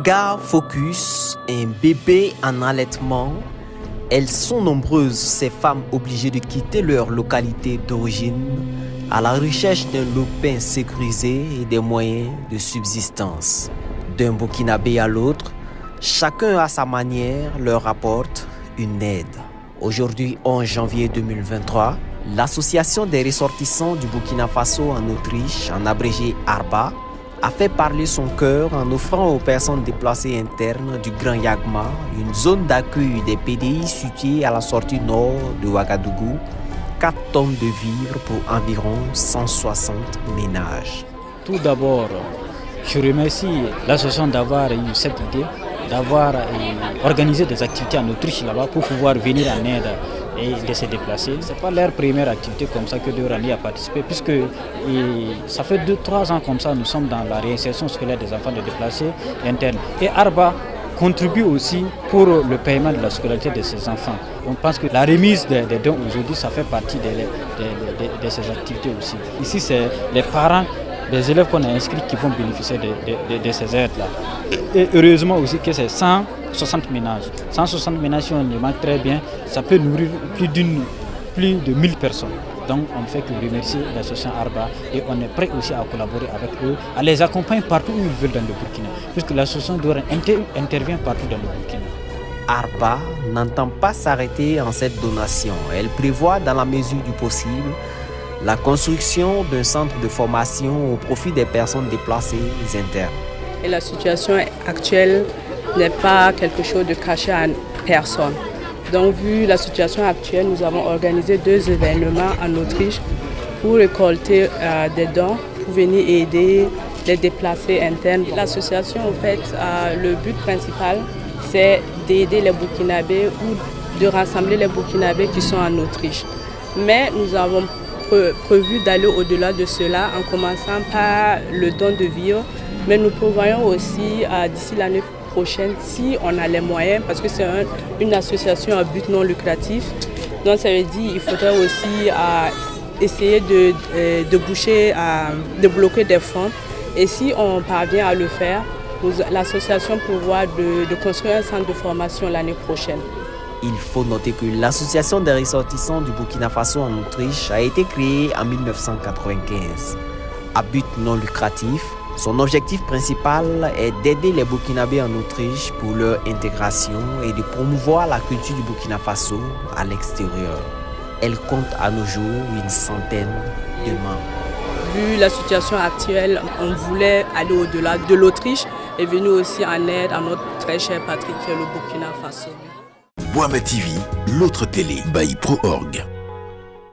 Regard focus, un bébé en allaitement. Elles sont nombreuses, ces femmes obligées de quitter leur localité d'origine à la recherche d'un lopin sécurisé et des moyens de subsistance. D'un Burkinabé à l'autre, chacun à sa manière leur apporte une aide. Aujourd'hui, 11 janvier 2023, l'association des ressortissants du Burkina Faso en Autriche, en abrégé ARBA, a fait parler son cœur en offrant aux personnes déplacées internes du Grand Yagma une zone d'accueil des PDI située à la sortie nord de Ouagadougou, 4 tonnes de vivres pour environ 160 ménages. Tout d'abord, je remercie l'association d'avoir eu cette idée, d'avoir organisé des activités en Autriche là-bas pour pouvoir venir en aide et de se déplacer. Ce n'est pas leur première activité comme ça que de Rani a participé, puisque ça fait 2-3 ans comme ça, nous sommes dans la réinsertion scolaire des enfants de déplacés internes. Et Arba contribue aussi pour le paiement de la scolarité de ces enfants. On pense que la remise des dons aujourd'hui, ça fait partie de ces activités aussi. Ici, c'est les parents des élèves qu'on a inscrits qui vont bénéficier de ces aides-là. Et heureusement aussi que c'est 160 ménages. 160 ménages, si on les marque très bien, ça peut nourrir plus de 1000 personnes. Donc on ne fait que remercier l'association ARBA et on est prêt aussi à collaborer avec eux, à les accompagner partout où ils veulent dans le Burkina, puisque l'association intervient partout dans le Burkina. ARBA n'entend pas s'arrêter en cette donation. Elle prévoit, dans la mesure du possible, la construction d'un centre de formation au profit des personnes déplacées internes. Et la situation actuelle n'est pas quelque chose de caché à personne. Donc, vu la situation actuelle, nous avons organisé 2 événements en Autriche pour récolter des dons, pour venir aider les déplacés internes. L'association, en fait, le but principal, c'est d'aider les Burkinabés ou de rassembler les Burkinabés qui sont en Autriche. Mais nous avons prévu d'aller au-delà de cela en commençant par le don de vivres. Mais nous prévoyons aussi d'ici l'année prochaine, si on a les moyens, parce que c'est une association à but non lucratif. Donc ça veut dire qu'il faudrait aussi essayer de bloquer des fonds. Et si on parvient à le faire, l'association prévoit de construire un centre de formation l'année prochaine. Il faut noter que l'association des ressortissants du Burkina Faso en Autriche a été créée en 1995. À but non lucratif, son objectif principal est d'aider les Burkinabés en Autriche pour leur intégration et de promouvoir la culture du Burkina Faso à l'extérieur. Elle compte à nos jours une centaine de membres. Vu la situation actuelle, on voulait aller au-delà de l'Autriche et venir aussi en aide à notre très cher patrie qui est le Burkina Faso. Boama TV, l'autre télé by ProOrg.